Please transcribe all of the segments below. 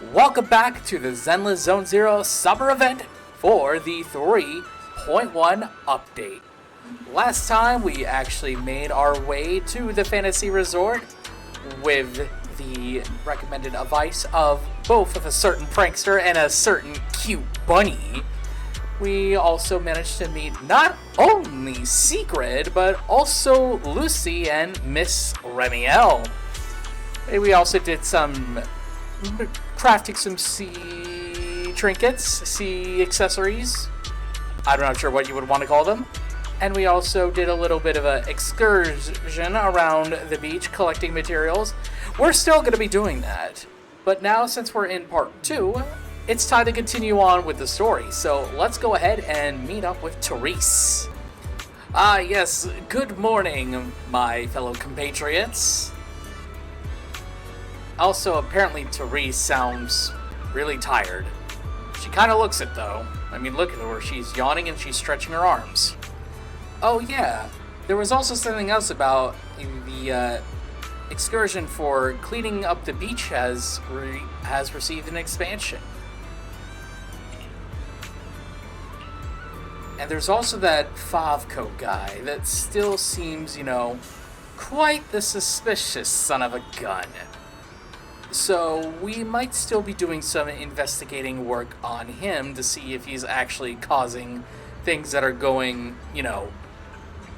Welcome back to the Zenless Zone Zero summer event for the 3.1 update. Last time we actually made our way to the fantasy resort with the recommended advice of both of a certain prankster and a certain cute bunny. We also managed to meet not only Secret, but also Lucy and Miss Remiel. We also did some crafting some sea trinkets, sea accessories. I'm not sure what you would want to call them. And we also did a little bit of an excursion around the beach collecting materials. We're still going to be doing that. But now, since we're in part 2, it's time to continue on with the story. So let's go ahead and meet up with Therese. Yes, good morning, my fellow compatriots. Also, apparently Therese sounds really tired. She kind of looks it, though. I mean, look at her. She's yawning and she's stretching her arms. Oh, yeah. There was also something else about the excursion for cleaning up the beach has received an expansion. And there's also that Favco guy that still seems, quite the suspicious son of a gun. So we might still be doing some investigating work on him to see if he's actually causing things that are going,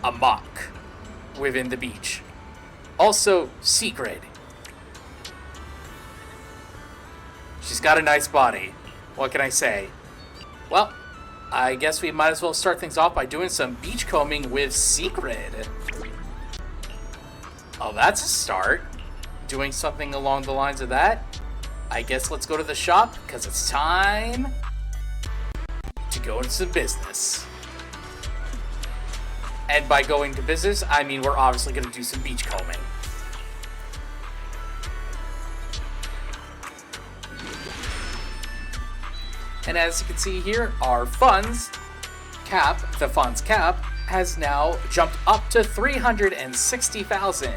amok within the beach. Also, Secret. She's got a nice body. What can I say? Well, I guess we might as well start things off by doing some beachcombing with Secret. Oh, that's a start. Doing something along the lines of that. I guess let's go to the shop, because it's time to go into some business. And by going to business, I mean we're obviously going to do some beachcombing. And as you can see here, our funds cap, has now jumped up to 360,000.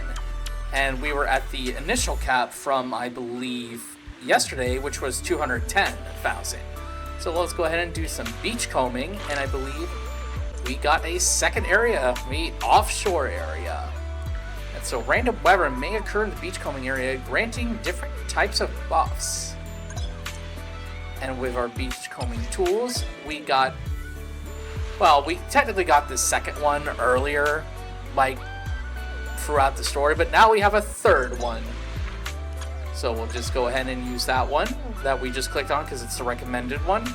And we were at the initial cap from, I believe, yesterday, which was 210,000. So let's go ahead and do some beachcombing, and I believe we got a second area, the offshore area. And so random weather may occur in the beachcombing area, granting different types of buffs. And with our beachcombing tools, we technically got the second one earlier, throughout the story, but now we have a third one. So we'll just go ahead and use that one that we just clicked on because it's the recommended one.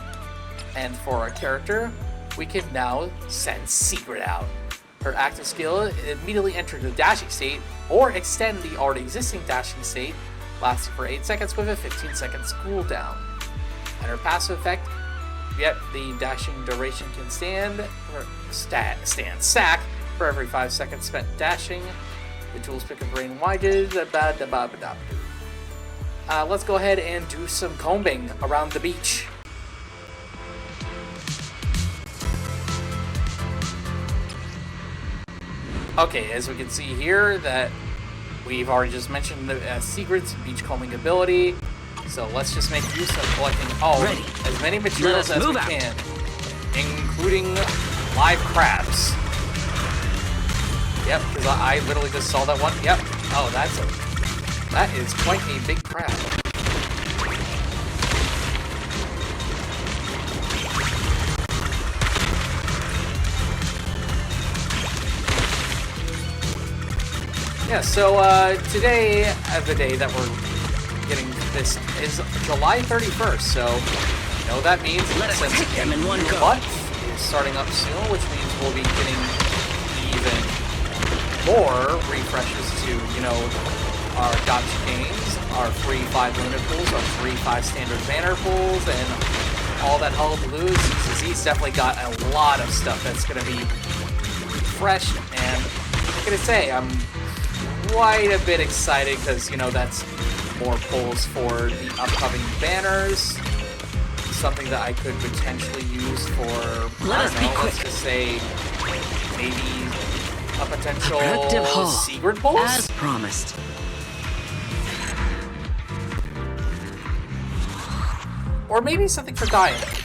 And for our character, we can now send Secret out. Her active skill immediately enter the dashing state or extend the already existing dashing state, lasting for 8 seconds with a 15 seconds cooldown. And her passive effect, the dashing duration can stand stack for every 5 seconds spent dashing. The tools pick up rain widened. Let's go ahead and do some combing around the beach. Okay, as we can see here, that we've already just mentioned the Secret's beachcombing ability. So let's just make use of collecting as many materials as we can, including live crabs. Yep, because I literally just saw that one. Yep. Oh, that is quite a big crab. Yeah, so today, the day that we're getting this is July 31st, so that means since the month is starting up soon, which means we'll be getting even more refreshes to, our gotcha games, our free 5 lunar pools, our free 5 standard banner pools, and all that hullabaloo. CCC's definitely got a lot of stuff that's going to be fresh, and I'm going to say, I'm quite a bit excited because, that's more pulls for the upcoming banners, something that I could potentially use for, let's just say, maybe a potential secret pulls? As promised. Or maybe something for Dialin.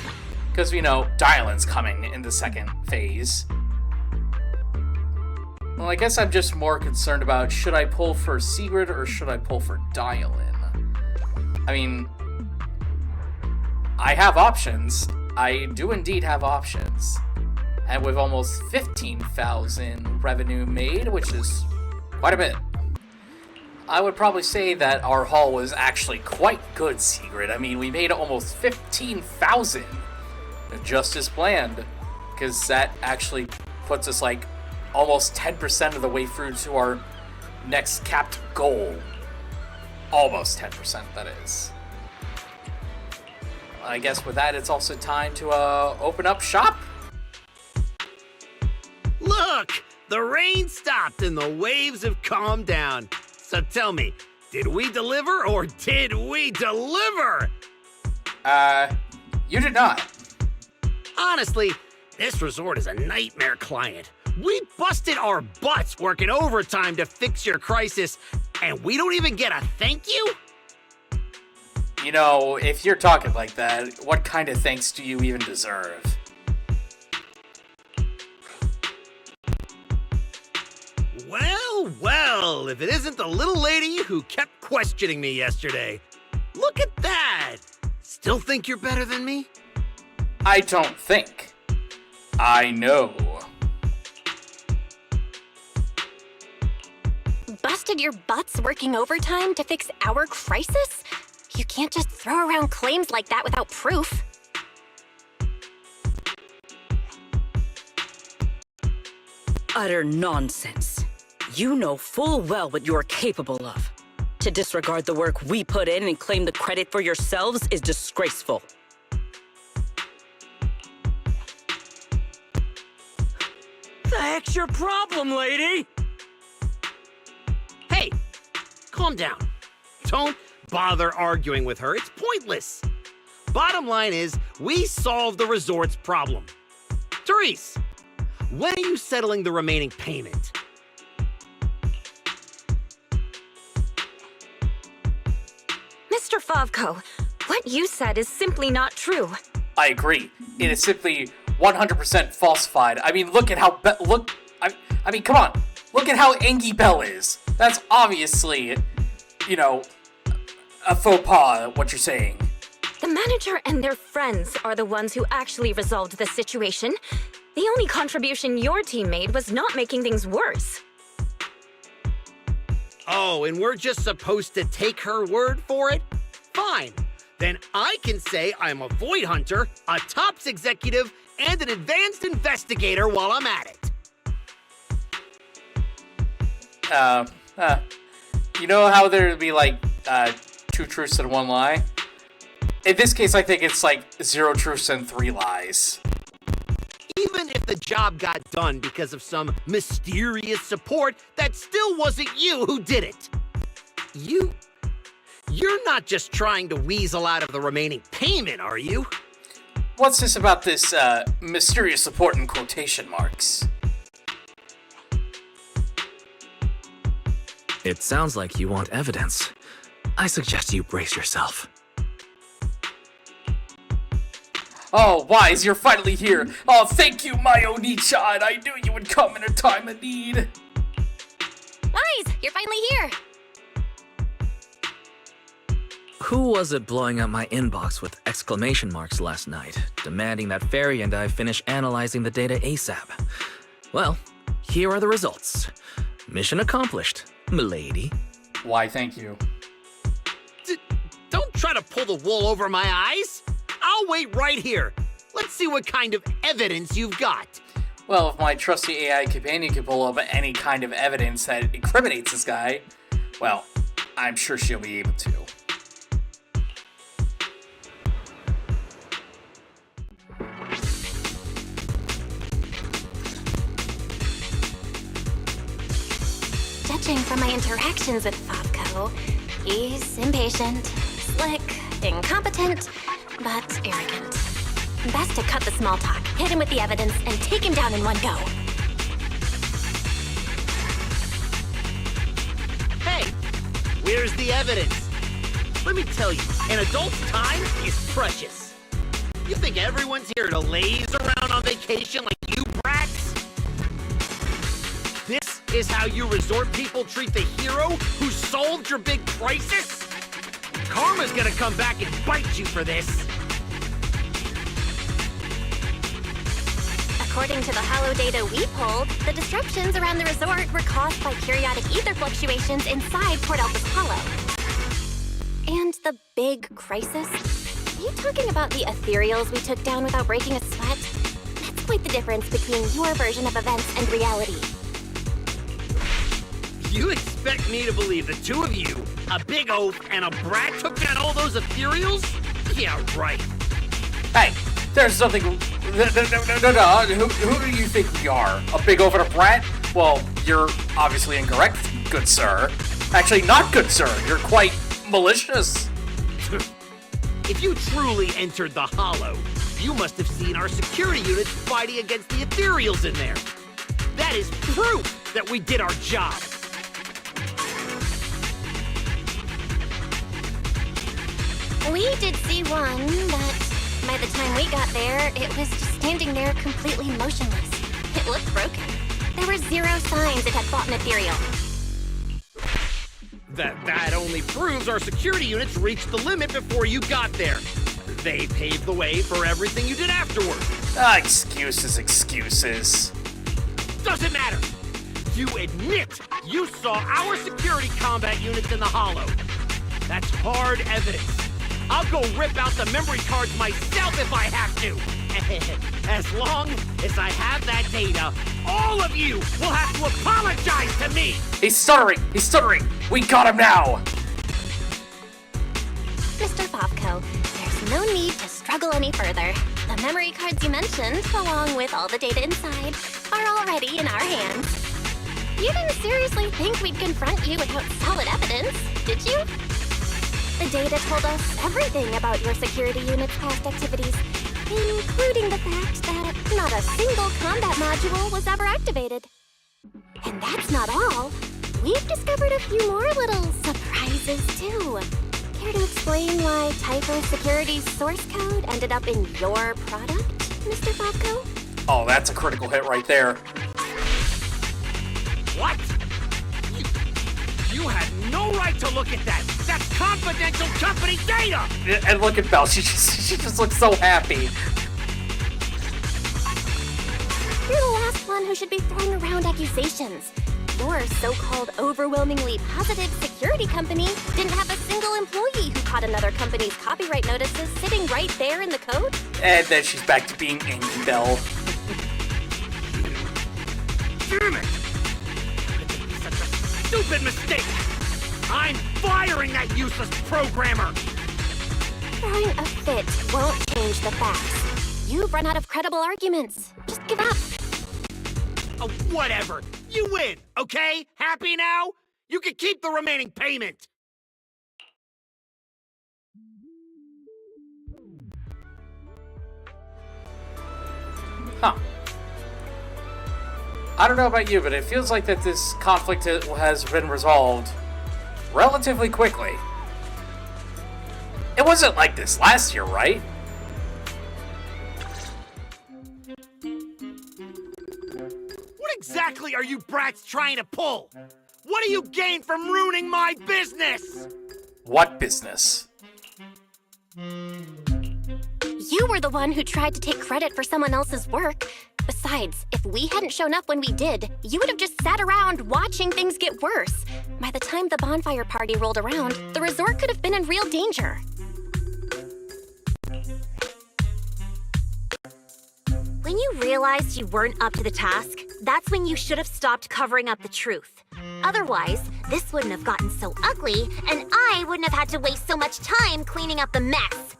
Because we know Dialin's coming in the second phase. Well, I guess I'm just more concerned about, should I pull for Sigrid or should I pull for Dialin? I mean, I have options. I do indeed have options. And with almost 15,000 revenue made, which is quite a bit, I would probably say that our haul was actually quite good, Sigrid. I mean, we made almost 15,000 just as planned, because that actually puts us like almost 10% of the way through to our next capped goal. Almost 10%, that is. I guess with that, it's also time to open up shop. Look! The rain stopped and the waves have calmed down. So tell me, did we deliver or did we deliver? You did not. Honestly, this resort is a nightmare client. We busted our butts working overtime to fix your crisis, and we don't even get a thank you? You know, if you're talking like that, what kind of thanks do you even deserve? Well, well, if it isn't the little lady who kept questioning me yesterday. Look at that! Still think you're better than me? I don't think. I know. Busted your butts working overtime to fix our crisis? You can't just throw around claims like that without proof. Utter nonsense. You know full well what you are capable of. To disregard the work we put in and claim the credit for yourselves is disgraceful. The heck's your problem, lady? Hey, calm down. Don't bother arguing with her. It's pointless. Bottom line is, we solved the resort's problem. Therese, when are you settling the remaining payment? Mr. Favko, what you said is simply not true. I agree. It is simply 100% falsified. I mean, look at how I mean, come on. Look at how Angie Bell is. That's obviously, you know, a faux pas, what you're saying. The manager and their friends are the ones who actually resolved the situation. The only contribution your team made was not making things worse. Oh, and we're just supposed to take her word for it? Fine. Then I can say I'm a void hunter, a TOPS executive, and an advanced investigator while I'm at it. You know how there'd be like 2 truths and 1 lie? In this case, I think it's like 0 truths and 3 lies. Even if the job got done because of some mysterious support, that still wasn't you who did it. You're not just trying to weasel out of the remaining payment, are you? What's this about this mysterious support in quotation marks? It sounds like you want evidence. I suggest you brace yourself. Oh, Wise, you're finally here. Oh, thank you, my Oni-chan. I knew you would come in a time of need. Wise, you're finally here. Who was it blowing up my inbox with exclamation marks last night, demanding that Fairy and I finish analyzing the data ASAP? Well, here are the results. Mission accomplished, milady. Why, thank you. Don't try to pull the wool over my eyes. I'll wait right here. Let's see what kind of evidence you've got. Well, if my trusty AI companion can pull up any kind of evidence that incriminates this guy, well, I'm sure she'll be able to. Judging from my interactions with Favko, he's impatient, slick, incompetent, but arrogant. Best to cut the small talk, hit him with the evidence, and take him down in one go. Hey, where's the evidence? Let me tell you, an adult's time is precious. You think everyone's here to laze around on vacation like you brats? This is how you resort people treat the hero who solved your big crisis? Karma's gonna come back and bite you for this. According to the hollow data we pulled, the disruptions around the resort were caused by periodic ether fluctuations inside Port Alpha's hollow. And the big crisis? Are you talking about the ethereals we took down without breaking a sweat? That's quite the difference between your version of events and reality. You expect me to believe the two of you, a big oaf and a brat, took down all those ethereals? Yeah, right. Hey, there's nothing. No. Who do you think we are? A big oaf and a brat? Well, you're obviously incorrect, good sir. Actually, not good sir. You're quite malicious. If you truly entered the Hollow, you must have seen our security units fighting against the ethereals in there. That is proof that we did our job. We did see one, but by the time we got there, it was just standing there completely motionless. It looked broken. There were zero signs it had fought an ethereal. That only proves our security units reached the limit before you got there. They paved the way for everything you did afterward. Excuses. Doesn't matter. You admit you saw our security combat units in the Hollow. That's hard evidence. I'll go rip out the memory cards myself if I have to. As long as I have that data, all of you will have to apologize to me. He's stuttering. We got him now. Mr. Fofko, there's no need to struggle any further. The memory cards you mentioned, along with all the data inside, are already in our hands. You didn't seriously think we'd confront you without solid evidence, did you? The data told us everything about your security unit's past activities, including the fact that not a single combat module was ever activated. And that's not all. We've discovered a few more little surprises, too. Care to explain why Typhos Security's source code ended up in your product, Mr. Fofko? Oh, that's a critical hit right there. What? You had no right to look at that. That's confidential company data. And look at Belle. She just looks so happy. You're the last one who should be throwing around accusations. Your so-called overwhelmingly positive security company didn't have a single employee who caught another company's copyright notices sitting right there in the code. And then she's back to being angry Belle. Damn it! Such a stupid mistake! I'm firing that useless programmer! Throwing a fit won't change the facts. You've run out of credible arguments. Just give up. Oh, whatever. You win, okay? Happy now? You can keep the remaining payment. Huh. I don't know about you, but it feels like that this conflict has been resolved relatively quickly. It wasn't like this last year, right? What exactly are you brats trying to pull? What do you gain from ruining my business? What business? You were the one who tried to take credit for someone else's work. Besides, if we hadn't shown up when we did, you would have just sat around watching things get worse. By the time the bonfire party rolled around, the resort could have been in real danger. When you realized you weren't up to the task, that's when you should have stopped covering up the truth. Otherwise, this wouldn't have gotten so ugly, and I wouldn't have had to waste so much time cleaning up the mess.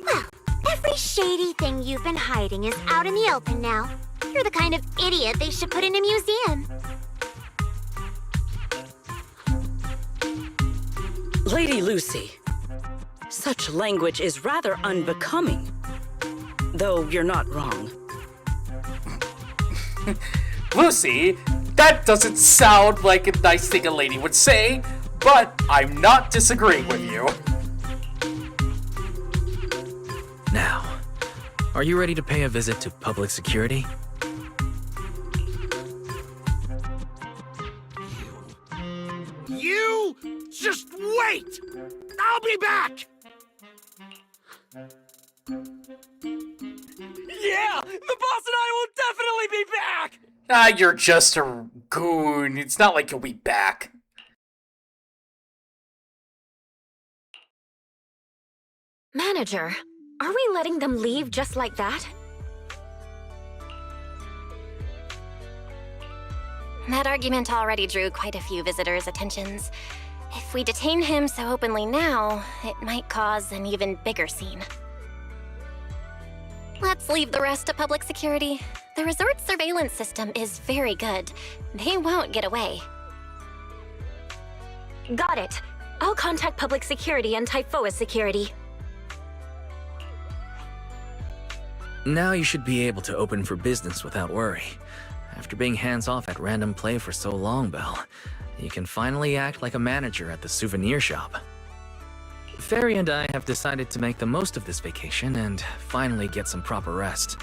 Well, every shady thing you've been hiding is out in the open now. You're the kind of idiot they should put in a museum. Lady Lucy, such language is rather unbecoming. Though you're not wrong. Lucy, that doesn't sound like a nice thing a lady would say, but I'm not disagreeing with you. Now, are you ready to pay a visit to public security? You just wait! I'll be back! Yeah! The boss and I will definitely be back! Ah, you're just a goon. It's not like you'll be back. Manager, are we letting them leave just like that? That argument already drew quite a few visitors' attentions. If we detain him so openly now, it might cause an even bigger scene. Let's leave the rest to public security. The resort's surveillance system is very good. They won't get away. Got it. I'll contact public security and Typhos Security. Now you should be able to open for business without worry. After being hands-off at random play for so long, Belle, you can finally act like a manager at the souvenir shop. Fairy and I have decided to make the most of this vacation and finally get some proper rest.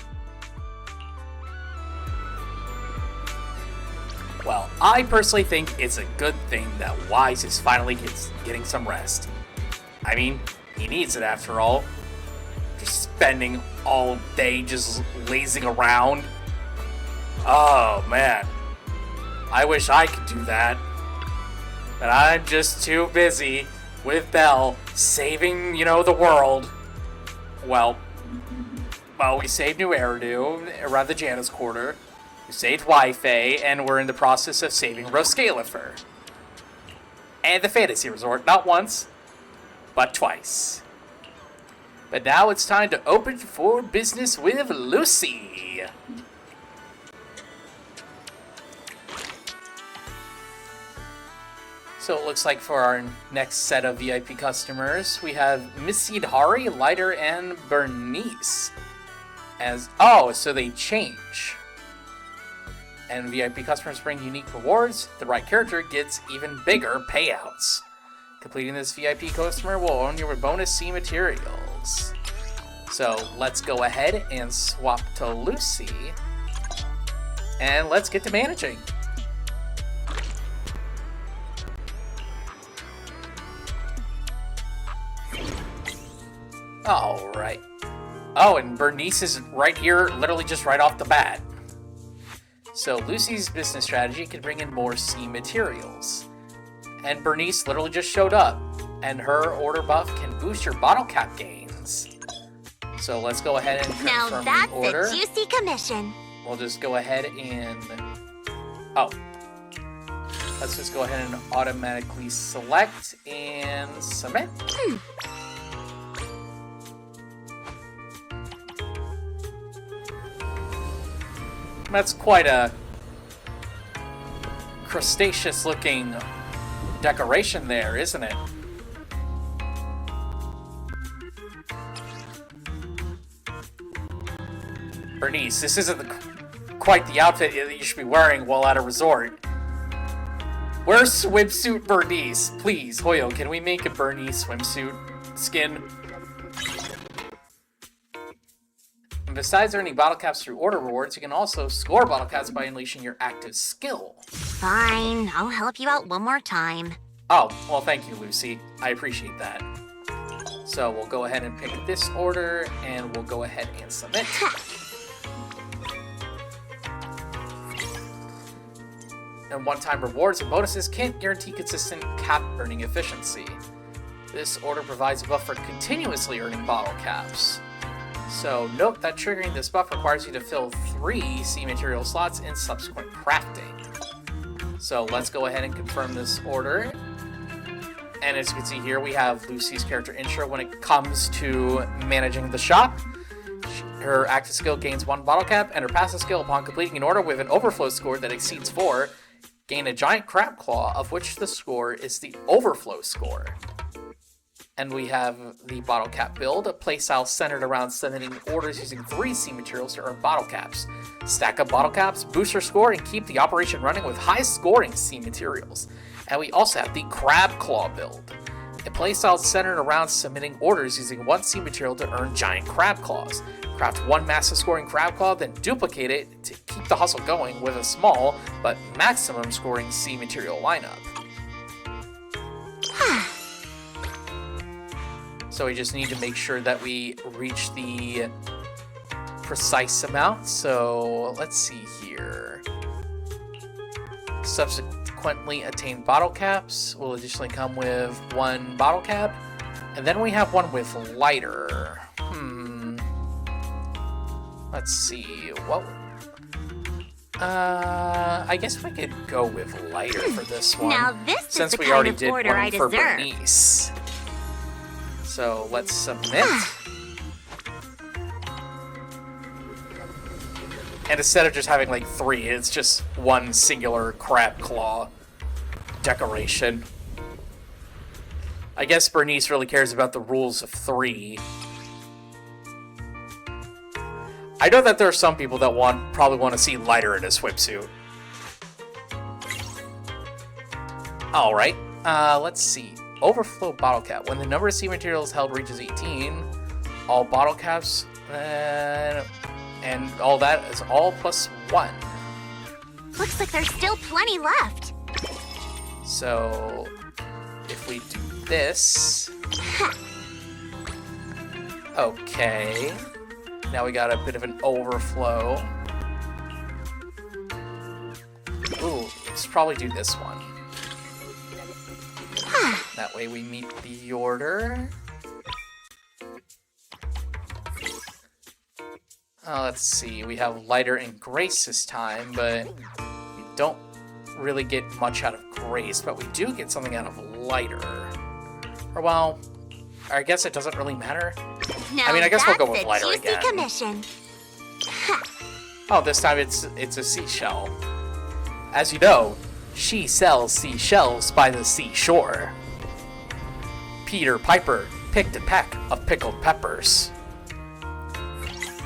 Well, I personally think it's a good thing that Wise is finally getting some rest. I mean, he needs it after all. Just spending all day just lazing around. Oh, man. I wish I could do that. But I'm just too busy with Belle saving, the world. Well, we saved New Eridu around the Janus Quarter. We saved Wi-Fi, and we're in the process of saving Roscalifer. And the Fantasy Resort, not once, but twice. But now it's time to open for business with Lucy. So it looks like for our next set of VIP customers, we have Missy Hari, Lighter, and Bernice. So they change. And VIP customers bring unique rewards. The right character gets even bigger payouts. Completing this VIP customer will earn you with bonus C materials. So let's go ahead and swap to Lucy. And let's get to managing. Alright. Oh, and Bernice is right here, literally just right off the bat. So Lucy's business strategy can bring in more C materials. And Bernice literally just showed up. And her order buff can boost your bottle cap gains. So let's go ahead and Now confirm that's the order. a juicy commission. We'll just go ahead and... Let's just go ahead and automatically select and submit. That's quite a crustaceous-looking decoration there, isn't it? Bernice, this isn't quite the outfit that you should be wearing while at a resort. Wear swimsuit Bernice. Please, Hoyo, can we make a Bernice swimsuit skin? And besides earning bottle caps through order rewards, you can also score bottle caps by unleashing your active skill. Fine, I'll help you out one more time. Oh, well, thank you, Lucy. I appreciate that. So we'll go ahead and pick this order, and we'll go ahead and submit. And one-time rewards and bonuses can't guarantee consistent cap earning efficiency. This order provides a buff for continuously earning bottle caps. So note that triggering this buff requires you to fill 3 C material slots in subsequent crafting. So let's go ahead and confirm this order. And as you can see here, we have Lucy's character intro when it comes to managing the shop. Her active skill gains 1 bottle cap, and her passive skill upon completing an order with an overflow score that exceeds 4, gain a giant crab claw, of which the score is the overflow score. And we have the bottle cap build, a playstyle centered around submitting orders using 3 C materials to earn bottle caps. Stack up bottle caps, boost your score, and keep the operation running with high scoring C materials. And we also have the Crab Claw build. A playstyle centered around submitting orders using one seed material to earn giant crab claws. Craft one massive scoring crab claw, then duplicate it to keep the hustle going with a small but maximum scoring seed material lineup. So we just need to make sure that we reach the precise amount. So let's see here. Subsequently attained bottle caps will additionally come with one bottle cap. And then we have one with lighter. Let's see. What? I guess we could go with lighter for this one. Now this since is the we kind already of did order one I for deserve. Bernice. So let's submit. And instead of just having like 3, it's just one singular crab claw decoration. I guess Bernice really cares about the rules of 3. I know that there are some people that probably want to see lighter in a swimsuit. Alright, let's see. Overflow bottle cap. When the number of seed materials held reaches 18, all bottle caps and all that is all plus 1. Looks like there's still plenty left. So if we do this, okay. Now we got a bit of an overflow. Ooh, let's probably do this one. That way we meet the order. Let's see, we have lighter and grace this time, but we don't really get much out of grace, but we do get something out of lighter. Or well, I guess it doesn't really matter. Now I mean, I guess we'll go with that's a lighter juicy again. commission. Oh, this time it's a seashell. As you know, she sells seashells by the seashore. Peter Piper picked a peck of pickled peppers.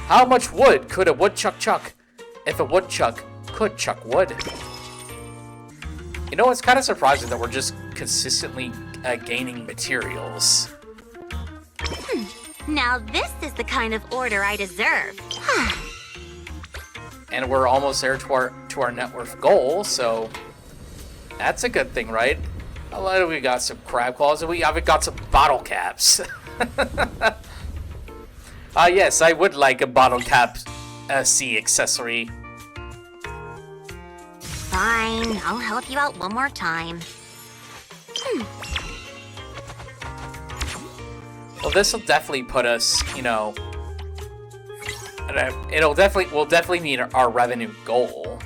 How much wood could a woodchuck chuck if a woodchuck could chuck wood? You know, it's kind of surprising that we're just consistently gaining materials. Now this is the kind of order I deserve. And we're almost there to our net worth goal, so that's a good thing, right? We got some crab claws, and we haven't got some bottle caps. Yes, I would like a bottle cap C accessory. Fine, I'll help you out one more time. Well, this will definitely put us, you know, we'll definitely meet our revenue goal.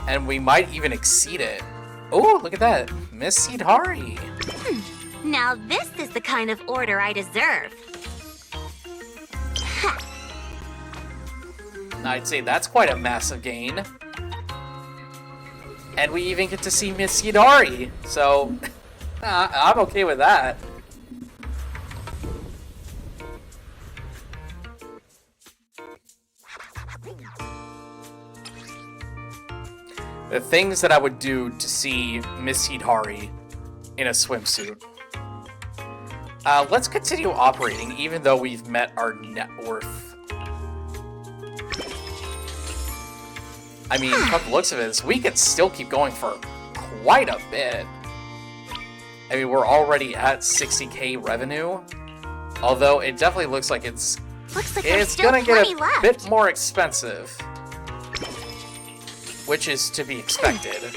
And we might even exceed it. Oh, look at that. Miss Sidhari. Now this is the kind of order I deserve. I'd say that's quite a massive gain. And we even get to see Miss Sidhari. So, I'm okay with that. The things that I would do to see Miss Sidhari in a swimsuit. Let's continue operating, even though we've met our net worth. I mean, from the looks of it, we could still keep going for quite a bit. I mean, we're already at 60k revenue, although it definitely looks like it's gonna get a bit more expensive, which is to be expected.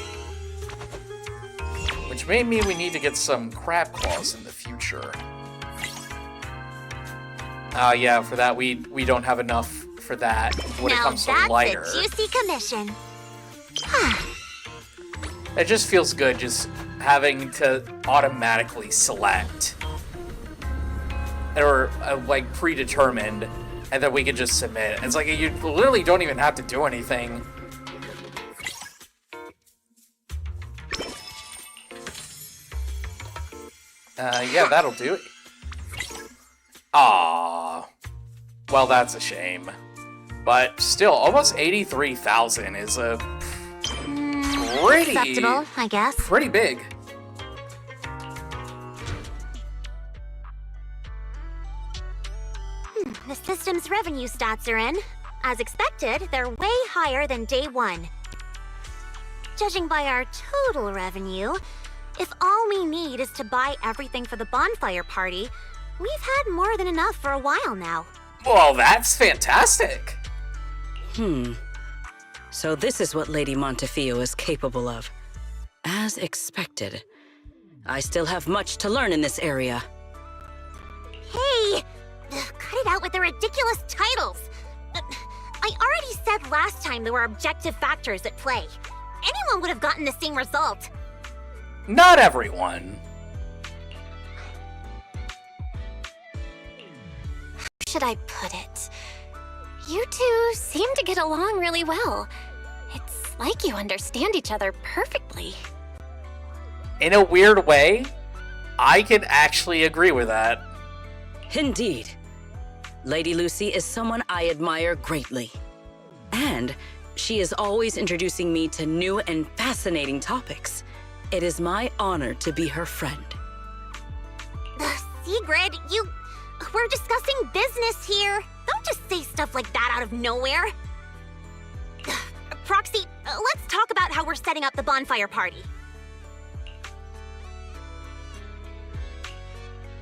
Which may mean we need to get some crab claws in the future. Yeah, for that we don't have enough for that when it comes to lighter. Now that's a juicy commission. It just feels good just having to automatically select. Or like predetermined, and then we can just submit. It's like you literally don't even have to do anything. Yeah, that'll do it. Aww. Well, that's a shame. But still, almost 83,000 is a pretty... Acceptable, I guess. Pretty big. The system's revenue stats are in. As expected, they're way higher than day one. Judging by our total revenue, if all we need is to buy everything for the bonfire party, we've had more than enough for a while now. Well, that's fantastic. So this is what Lady Montefiore is capable of. As expected. I still have much to learn in this area. Hey! Cut it out with the ridiculous titles! I already said last time there were objective factors at play. Anyone would have gotten the same result. Not everyone. How should I put it? You two seem to get along really well. It's like you understand each other perfectly. In a weird way, I can actually agree with that. Indeed. Lady Lucy is someone I admire greatly. And she is always introducing me to new and fascinating topics. It is my honor to be her friend. Sigrid, we're discussing business here. Don't just say stuff like that out of nowhere. Proxy, let's talk about how we're setting up the bonfire party.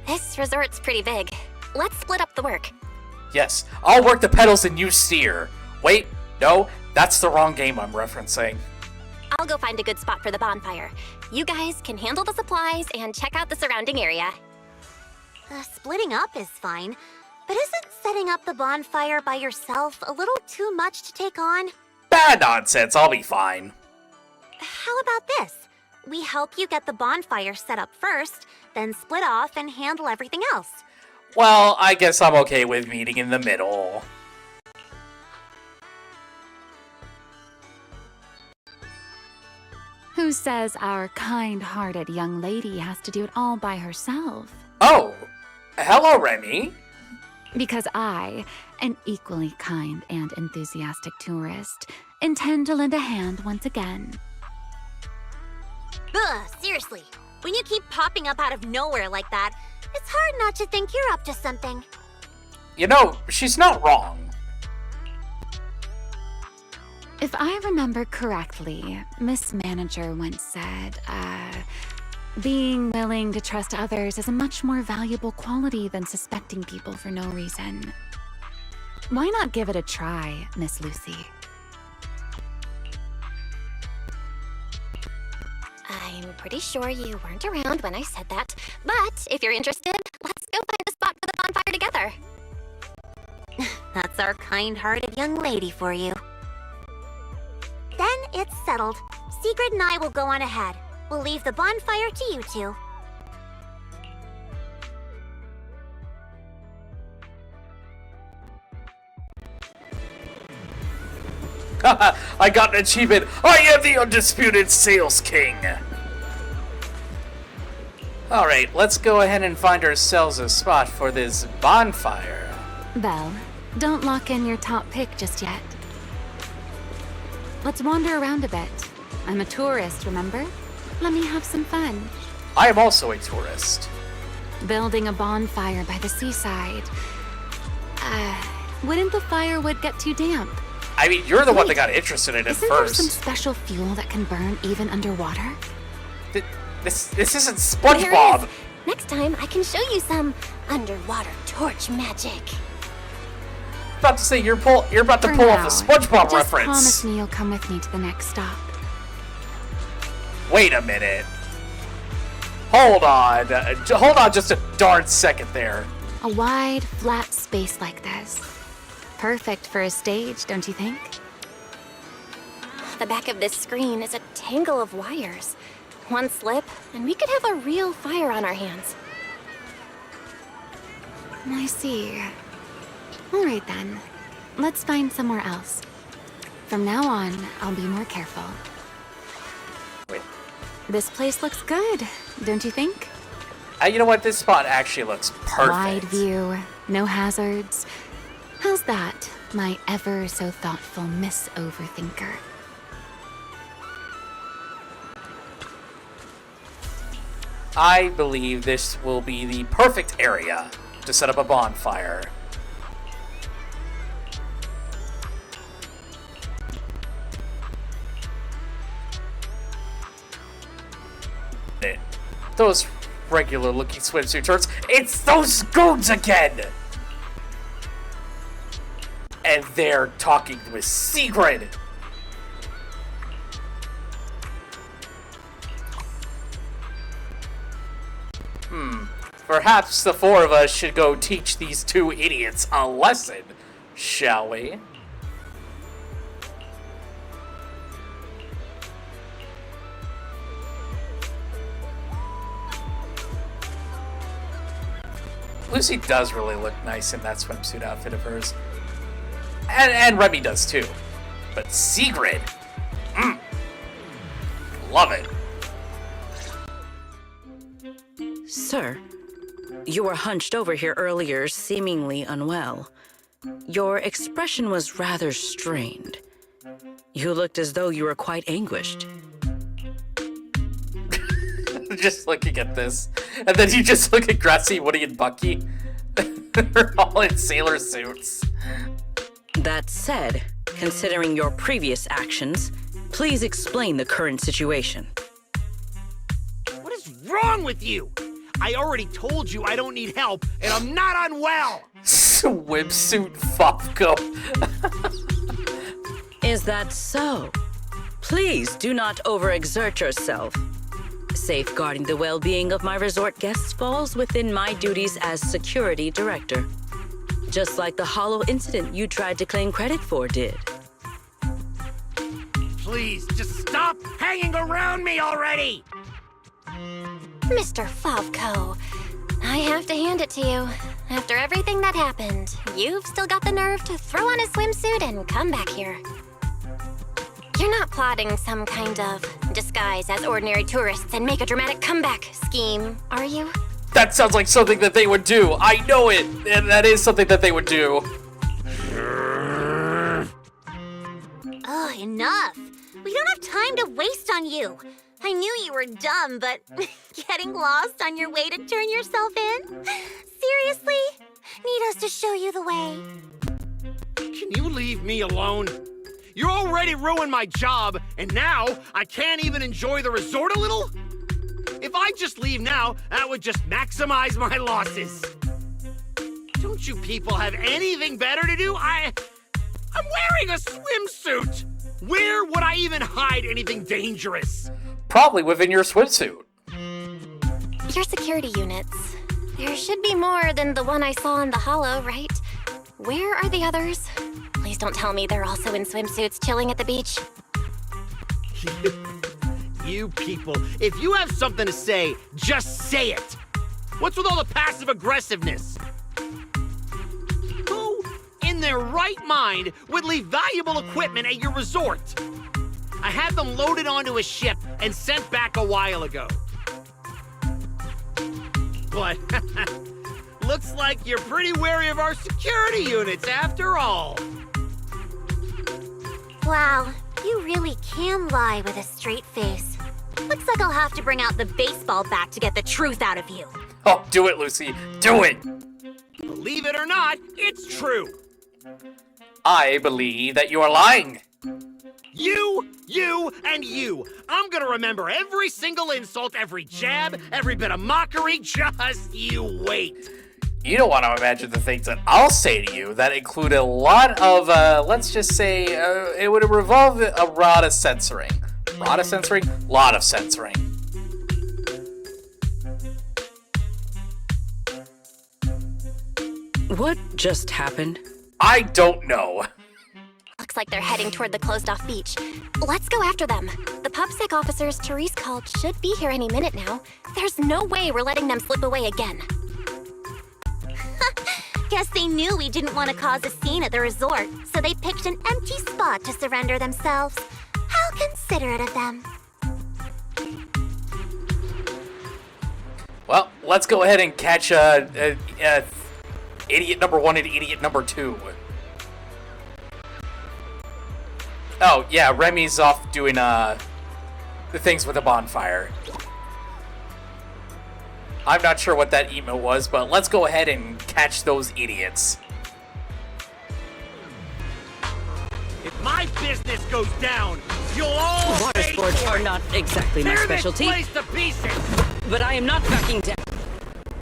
This resort's pretty big. Let's split up the work. Yes, I'll work the pedals and you steer. Wait, no, that's the wrong game I'm referencing. I'll go find a good spot for the bonfire. You guys can handle the supplies and check out the surrounding area. Splitting up is fine, but isn't setting up the bonfire by yourself a little too much to take on? Bad nonsense, I'll be fine. How about this? We help you get the bonfire set up first, then split off and handle everything else. Well, I guess I'm okay with meeting in the middle. Who says our kind-hearted young lady has to do it all by herself? Oh, hello, Remy. Because I, an equally kind and enthusiastic tourist, intend to lend a hand once again. Ugh, seriously. When you keep popping up out of nowhere like that, it's hard not to think you're up to something. You know, she's not wrong. If I remember correctly, Miss Manager once said, being willing to trust others is a much more valuable quality than suspecting people for no reason. Why not give it a try, Miss Lucy? I'm pretty sure you weren't around when I said that, but if you're interested, let's go find a spot for the bonfire together. That's our kind-hearted young lady for you. Then it's settled. Sigrid and I will go on ahead. We'll leave the bonfire to you two. Haha, I got an achievement. I am the undisputed sales king. Alright, let's go ahead and find ourselves a spot for this bonfire. Belle, don't lock in your top pick just yet. Let's wander around a bit. I'm a tourist, remember? Let me have some fun. I am also a tourist. Building a bonfire by the seaside. Wouldn't the firewood get too damp? I mean, you're the one that got interested in it Isn't first. there some special fuel that can burn even underwater? This isn't There SpongeBob. is. Next time, I can show you some underwater torch magic. About to say you're about to For pull now, off a SpongeBob just reference. promise me you'll come with me to the next stop. Wait a minute. Hold on. Hold on just a darn second there. A wide, flat space like this. Perfect for a stage, don't you think? The back of this screen is a tangle of wires. One slip, and we could have a real fire on our hands. I see. All right then. Let's find somewhere else. From now on, I'll be more careful. Wait. This place looks good, don't you think? You know what? This spot actually looks perfect. Wide view, no hazards. How's that? my ever so thoughtful Miss Overthinker. I believe this will be the perfect area to set up a bonfire. Those regular looking swimsuit shirts, it's those goons again! And they're talking with Sigrid. Perhaps the four of us should go teach these two idiots a lesson, shall we? Lucy does really look nice in that swimsuit outfit of hers. And Remy does too. But Sigrid, love it. Sir, you were hunched over here earlier, seemingly unwell. Your expression was rather strained. You looked as though you were quite anguished. Just looking at this. And then you just look at Grassy, Woody, and Bucky. They're all in sailor suits. That said, considering your previous actions, please explain the current situation. What is wrong with you? I already told you I don't need help, and I'm not unwell! Swimsuit Fopko. Is that so? Please do not overexert yourself. Safeguarding the well-being of my resort guests falls within my duties as security director. Just like the hollow incident you tried to claim credit for did. Please, just stop hanging around me already! Mr. Favko, I have to hand it to you. After everything that happened, you've still got the nerve to throw on a swimsuit and come back here. You're not plotting some kind of disguise as ordinary tourists and make a dramatic comeback scheme, are you? That sounds like something that they would do. I know it, and that is something that they would do. Oh, enough. We don't have time to waste on you. I knew you were dumb, but getting lost on your way to turn yourself in? Seriously? Need us to show you the way? Can you leave me alone? You already ruined my job, and now I can't even enjoy the resort a little? If I just leave now, that would just maximize my losses. Don't you people have anything better to do? I'm wearing a swimsuit. Where would I even hide anything dangerous? Probably within your swimsuit. Your security units. There should be more than the one I saw in the hollow, right? Where are the others? Please don't tell me they're also in swimsuits chilling at the beach. You people, if you have something to say, just say it. What's with all the passive aggressiveness? Who in their right mind would leave valuable equipment at your resort? I had them loaded onto a ship and sent back a while ago. But looks like you're pretty wary of our security units after all. Wow, you really can lie with a straight face. Looks like I'll have to bring out the baseball bat to get the truth out of you. Oh, do it, Lucy. Do it. Believe it or not, it's true. I believe that you are lying. You, and you. I'm gonna remember every single insult, every jab, every bit of mockery. Just you wait. You don't want to imagine the things that I'll say to you that include a lot of, let's just say, it would revolve a lot of censoring. Lot of censoring? Lot of censoring. What just happened? I don't know. Looks like they're heading toward the closed-off beach. Let's go after them. The PubSec officers Therese called should be here any minute now. There's no way we're letting them slip away again. Guess they knew we didn't want to cause a scene at the resort, so they picked an empty spot to surrender themselves. How considerate of them. Well, let's go ahead and catch idiot number 1 and idiot number 2. Oh, yeah, Remy's off doing, the things with the bonfire. I'm not sure what that emote was, but let's go ahead and catch those idiots. If my business goes down, you'll all Water pay sports for are it. not exactly my Tear specialty, this place to pieces. but I am not backing down.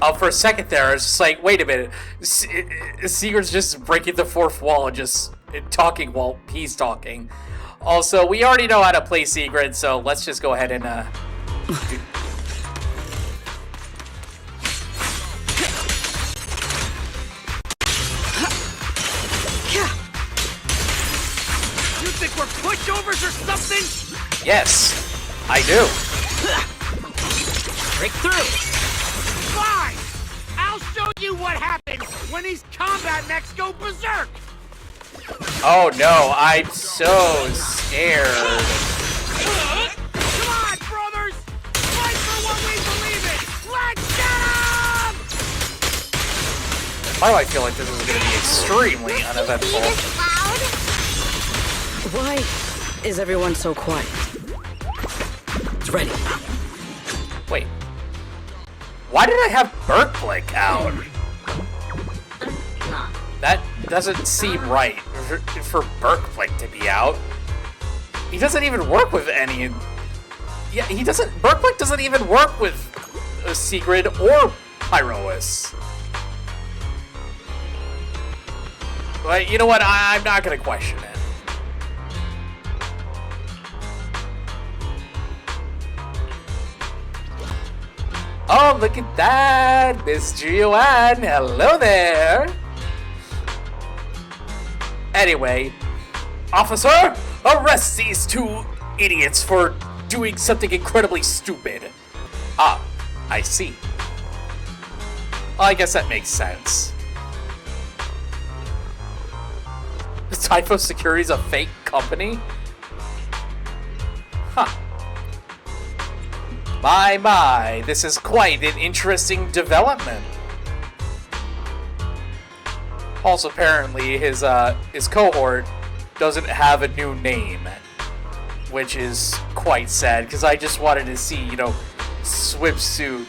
Oh, for a second there, I was just like, wait a minute. Secret's just breaking the fourth wall and just talking while he's talking. Also, we already know how to play Secret, so let's just go ahead and, You think we're pushovers or something? Yes, I do. Break through. Fine! I'll show you what happens when these combat mechs go berserk! Oh no, I'm so scared. Come on, brothers! Fight for what we believe in! Let's get 'em! Why do I feel like this is going to be extremely Beat uneventful? is loud. Why is everyone so quiet? It's ready. Wait. Why did I have Berkblick out? That doesn't seem right for Berkblick to be out. He doesn't even work with any... Yeah, he doesn't... Berkblick doesn't even work with Secret or Pyrois. But you know what? I'm not going to question it. Oh, look at that! Miss Joanne! Hello there! Anyway, officer, arrest these two idiots for doing something incredibly stupid. Ah, I see. Well, I guess that makes sense. Typhos Security is a fake company? Huh. My, this is quite an interesting development. Also, apparently, his cohort doesn't have a new name, which is quite sad, because I just wanted to see, you know, Swimsuit,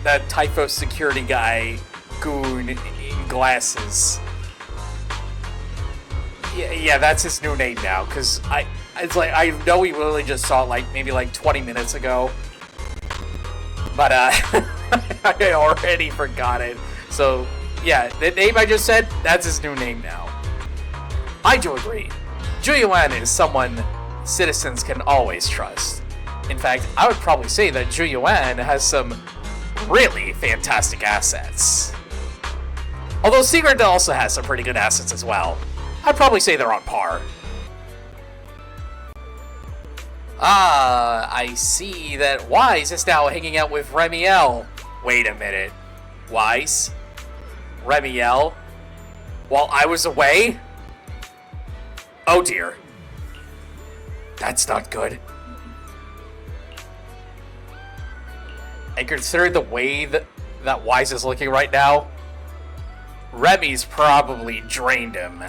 that Typhos Security guy, goon in glasses. Yeah, that's his new name now, because it's like, I know we literally just saw it, like, maybe, like, 20 minutes ago. But, I already forgot it. So, yeah, the name I just said, that's his new name now. I do agree. Julian is someone citizens can always trust. In fact, I would probably say that Julian has some really fantastic assets. Although Secret also has some pretty good assets as well. I'd probably say they're on par. Ah, I see that Wise is now hanging out with Remiel. Wait a minute. Wise? Remiel? While I was away? Oh dear. That's not good. And considering the way that Wise is looking right now, Remy's probably drained him.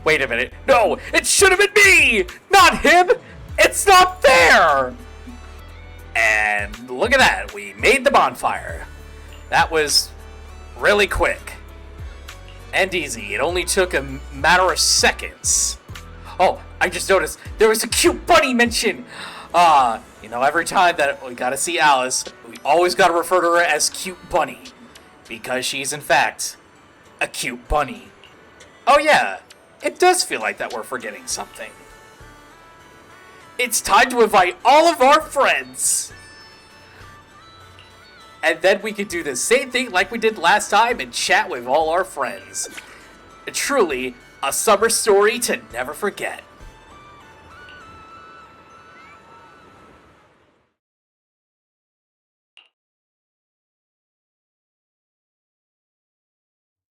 Wait a minute. No, it should have been me! Not him! It's not fair! And look at that. We made the bonfire. That was really quick. And easy. It only took a matter of seconds. Oh, I just noticed there was a cute bunny mention. You know, every time that we gotta see Alice, we always gotta refer to her as Cute Bunny. Because she's, in fact, a cute bunny. Oh yeah. It does feel like that we're forgetting something. It's time to invite all of our friends. And then we can do the same thing like we did last time and chat with all our friends. Truly, a summer story to never forget.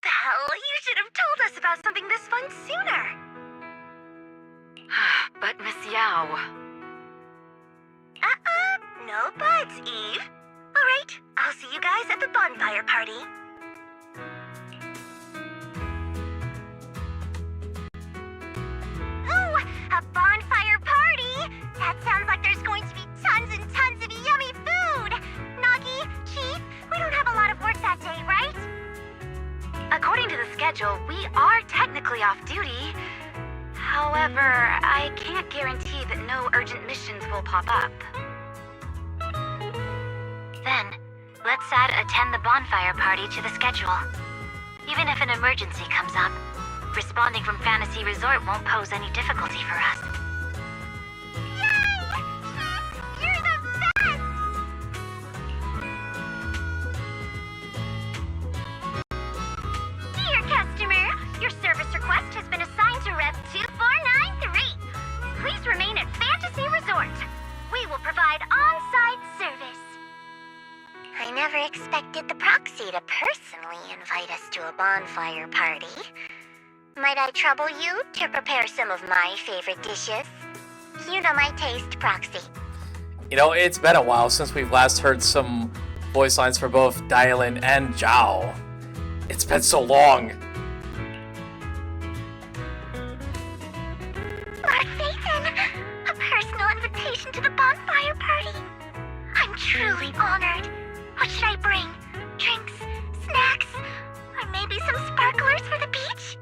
Belle, you should have told us about something this fun sooner. But Miss Yao... No buts, Eve. All right, I'll see you guys at the bonfire party. However, I can't guarantee that no urgent missions will pop up. Then, let's add attend the bonfire party to the schedule. Even if an emergency comes up, responding from Fantasy Resort won't pose any difficulty for us. Yay! You're the best! Dear customer, your service request has been assigned to Rep 2493. Please remain at Fantasy Resort. We will provide on-site service. I never expected the proxy to personally invite us to a bonfire party. Might I trouble you to prepare some of my favorite dishes? You know my taste, Proxy. You know, it's been a while since we've last heard some voice lines for both Dylan and Zhao. It's been so long. Lord Phaethon, a personal invitation to the bonfire party. I'm truly honored. What should I bring? Drinks, snacks, or maybe some sparklers for the beach?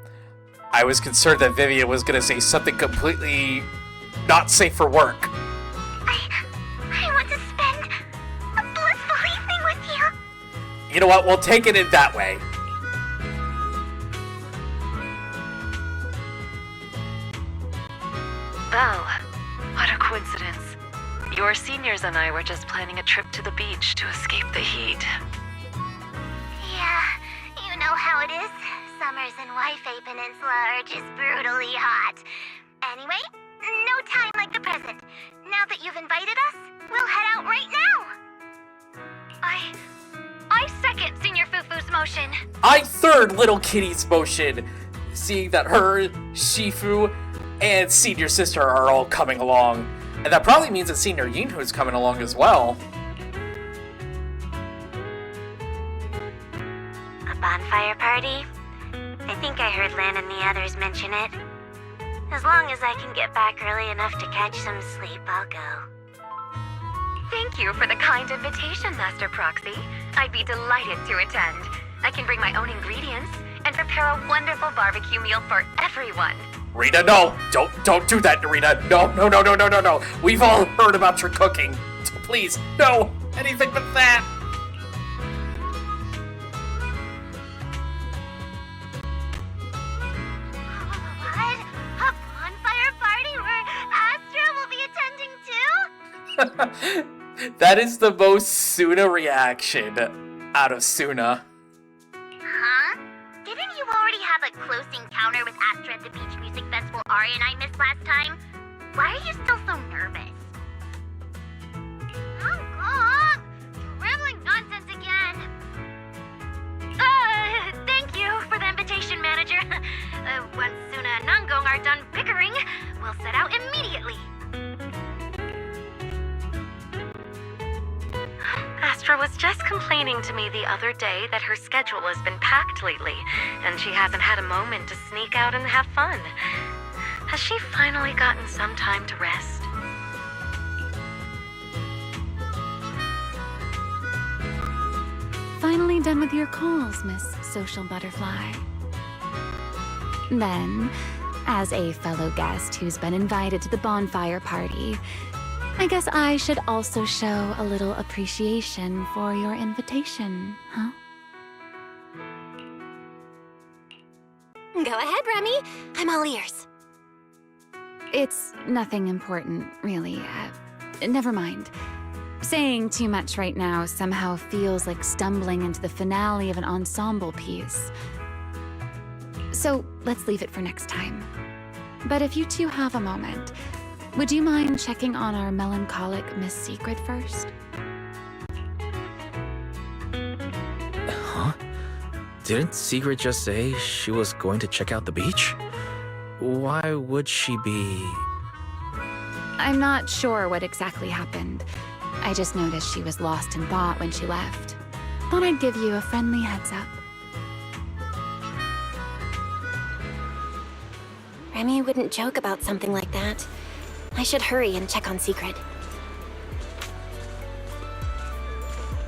I was concerned that Vivian was gonna say something completely not safe for work. I want to spend a blissful evening with you. You know what? We'll take it in that way. Oh, what a coincidence. Your seniors and I were just planning a trip to the beach to escape the heat. Yeah, you know how it is. Summers in Wi-Fi Peninsula are just brutally hot. Anyway, no time like the present. Now that you've invited us, we'll head out right now. I second Senior Fufu's motion. I third Little Kitty's motion, seeing that her, Shifu, and Senior Sister are all coming along. And that probably means that Senior Yinhu's coming along as well. A bonfire party? I think I heard Lynn and the others mention it. As long as I can get back early enough to catch some sleep, I'll go. Thank you for the kind invitation, Master Proxy. I'd be delighted to attend. I can bring my own ingredients and prepare a wonderful barbecue meal for everyone. Rita, no! Don't do that, Rita! No. We've all heard about your cooking. So please, no! Anything but that! What? A bonfire party where Astra will be attending too? That is the most Suna reaction out of Suna. Huh? Didn't you already have a close encounter with Astra at the Beach Music Festival Ari and I missed last time? Why are you still so nervous? Oh, God! Rambling nonsense again! Thank you for the invitation, Manager. Once Suna and Nangong are done bickering, we'll set out immediately. Astra was just complaining to me the other day that her schedule has been packed lately, and she hasn't had a moment to sneak out and have fun. Has she finally gotten some time to rest? Finally done with your calls, Miss Social Butterfly. Then, as a fellow guest who's been invited to the bonfire party, I guess I should also show a little appreciation for your invitation, huh? Go ahead, Remy. I'm all ears. It's nothing important, really. Never mind. Saying too much right now somehow feels like stumbling into the finale of an ensemble piece. So let's leave it for next time. But if you two have a moment, would you mind checking on our melancholic Miss Secret first? Huh? Didn't Secret just say she was going to check out the beach? Why would she be... I'm not sure what exactly happened. I just noticed she was lost in thought when she left. Thought I'd give you a friendly heads up. Remy wouldn't joke about something like that. I should hurry and check on Secret.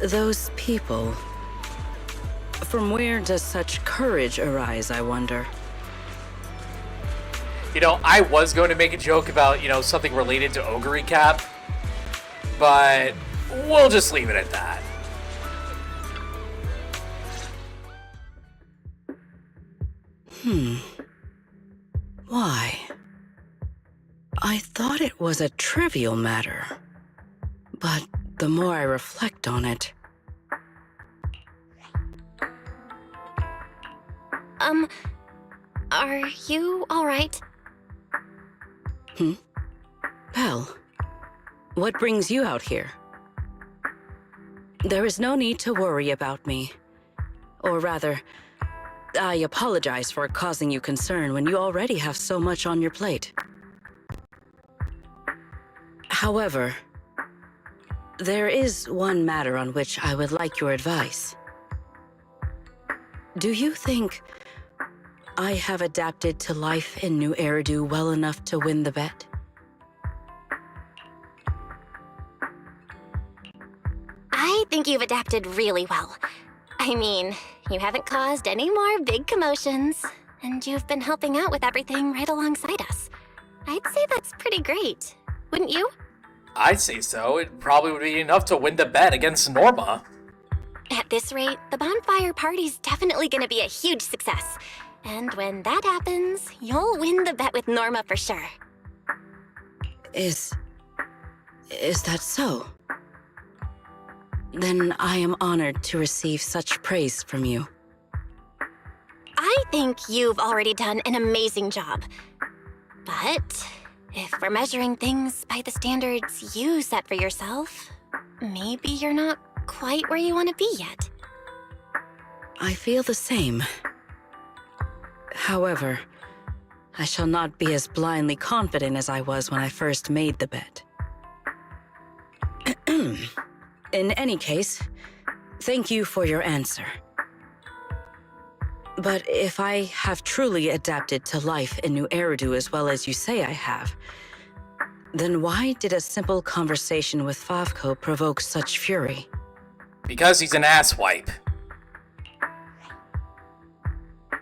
Those people... From where does such courage arise, I wonder? You know, I was going to make a joke about, you know, something related to Ogre Recap, but we'll just leave it at that. Why? I thought it was a trivial matter, but the more I reflect on it... Are you alright? Belle, what brings you out here? There is no need to worry about me. Or rather, I apologize for causing you concern when you already have so much on your plate. However, there is one matter on which I would like your advice. Do you think I have adapted to life in New Eridu well enough to win the bet? I think you've adapted really well. I mean, you haven't caused any more big commotions, and you've been helping out with everything right alongside us. I'd say that's pretty great, wouldn't you? I'd say so. It probably would be enough to win the bet against Norma. At this rate, the bonfire party's definitely gonna be a huge success. And when that happens, you'll win the bet with Norma for sure. Is that so? Then I am honored to receive such praise from you. I think you've already done an amazing job. But if we're measuring things by the standards you set for yourself, maybe you're not quite where you want to be yet. I feel the same. However, I shall not be as blindly confident as I was when I first made the bet. In any case, thank you for your answer. But if I have truly adapted to life in New Eridu as well as you say I have, then why did a simple conversation with Favko provoke such fury? Because he's an asswipe.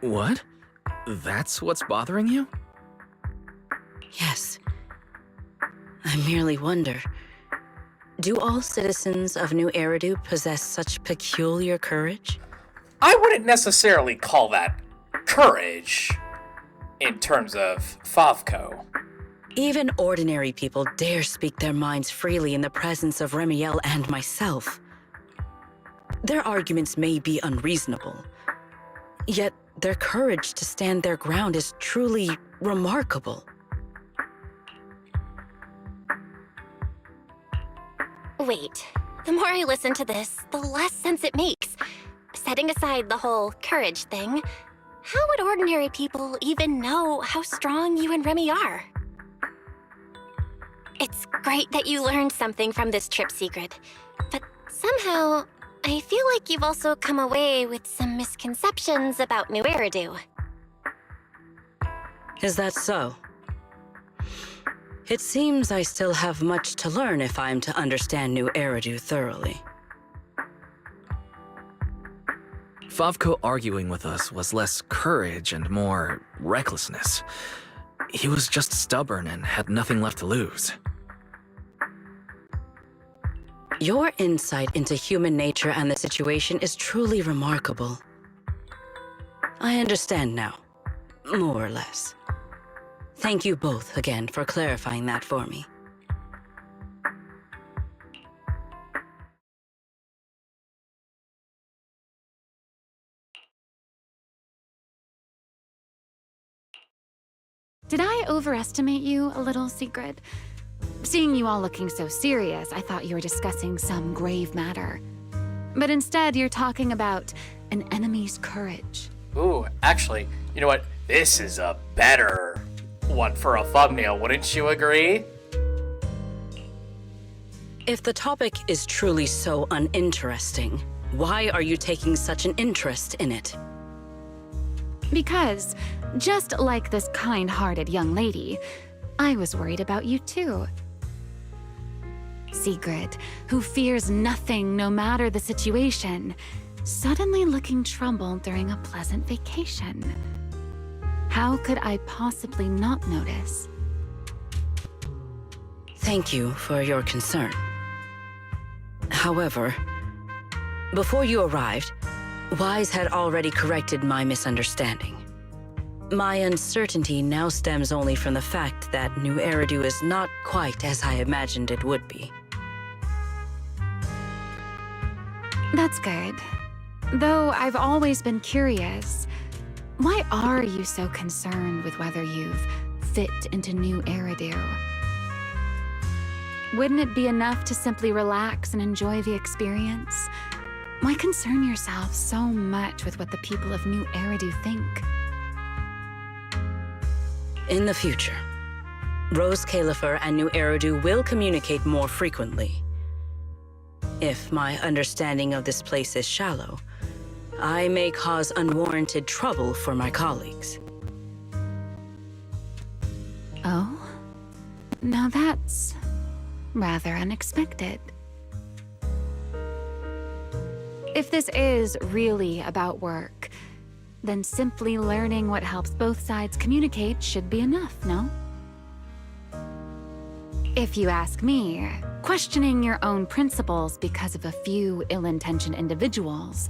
What? That's what's bothering you? Yes. I merely wonder, do all citizens of New Eridu possess such peculiar courage? I wouldn't necessarily call that courage in terms of Favko. Even ordinary people dare speak their minds freely in the presence of Remiel and myself. Their arguments may be unreasonable, yet their courage to stand their ground is truly remarkable. Wait, the more I listen to this, the less sense it makes. Setting aside the whole courage thing, how would ordinary people even know how strong you and Remy are? It's great that you learned something from this trip, Secret, but somehow I feel like you've also come away with some misconceptions about New Eridu. Is that so? It seems I still have much to learn if I'm to understand New Eridu thoroughly. Favko arguing with us was less courage and more recklessness. He was just stubborn and had nothing left to lose. Your insight into human nature and the situation is truly remarkable. I understand now, more or less. Thank you both again for clarifying that for me. Did I overestimate you a little, Secret? Seeing you all looking so serious, I thought you were discussing some grave matter. But instead, you're talking about an enemy's courage. Ooh, actually, you know what? This is a better one for a thumbnail, wouldn't you agree? If the topic is truly so uninteresting, why are you taking such an interest in it? Because, just like this kind-hearted young lady, I was worried about you too. Secret, who fears nothing no matter the situation, suddenly looking troubled during a pleasant vacation. How could I possibly not notice? Thank you for your concern. However, before you arrived, Wise had already corrected my misunderstanding. My uncertainty now stems only from the fact that New Eridu is not quite as I imagined it would be. That's good. Though I've always been curious, why are you so concerned with whether you've fit into New Eridu? Wouldn't it be enough to simply relax and enjoy the experience? Why concern yourself so much with what the people of New Eridu think? In the future, Rose Califer and New Eridu will communicate more frequently. If my understanding of this place is shallow, I may cause unwarranted trouble for my colleagues. Oh? Now that's rather unexpected. If this is really about work, then simply learning what helps both sides communicate should be enough, no? If you ask me, questioning your own principles because of a few ill-intentioned individuals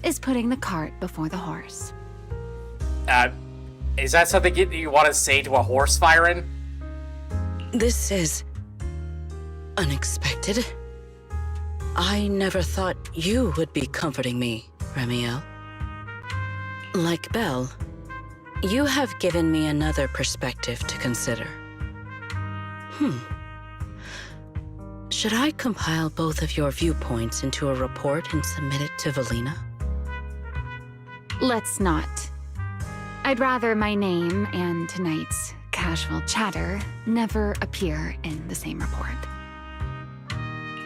is putting the cart before the horse. Is that something you want to say to a horse, Fyron? This is unexpected. I never thought you would be comforting me, Remiel. Like Belle, you have given me another perspective to consider. Should I compile both of your viewpoints into a report and submit it to Valina? Let's not. I'd rather my name and tonight's casual chatter never appear in the same report.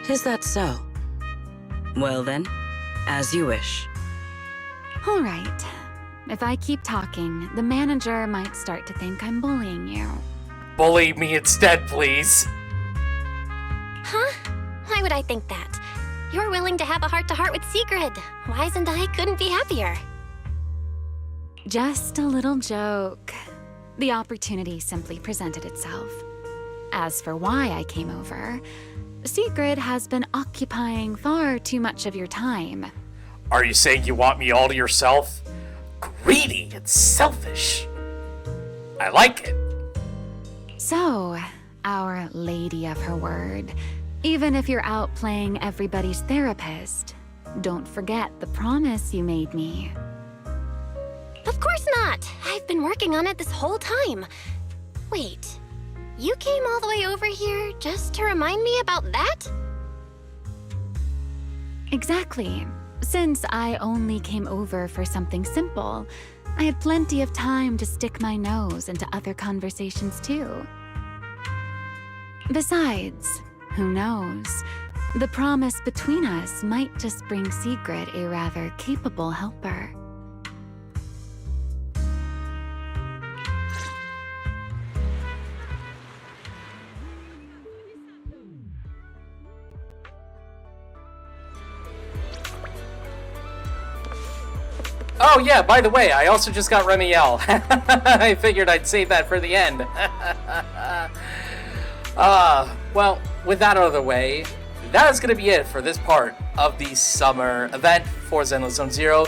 Is that so? Well then, as you wish. All right. If I keep talking, the manager might start to think I'm bullying you. Bully me instead, please. Huh? Why would I think that? You're willing to have a heart-to-heart with Sigrid. Wise and I couldn't be happier. Just a little joke. The opportunity simply presented itself. As for why I came over, Sigrid has been occupying far too much of your time. Are you saying you want me all to yourself? Greedy and selfish. I like it. So, Our Lady of her word, even if you're out playing everybody's therapist, don't forget the promise you made me. Of course not! I've been working on it this whole time. Wait, you came all the way over here just to remind me about that? Exactly. Since I only came over for something simple, I had plenty of time to stick my nose into other conversations too. Besides, who knows? The promise between us might just bring Sigrid a rather capable helper. Oh yeah, by the way, I also just got Remiel. I figured I'd save that for the end. Well, with that out of the way, that is going to be it for this part of the summer event for Zenless Zone Zero.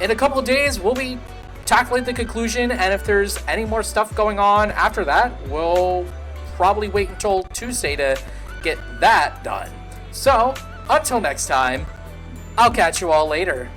In a couple of days, we'll be tackling the conclusion, and if there's any more stuff going on after that, we'll probably wait until Tuesday to get that done. So, until next time, I'll catch you all later.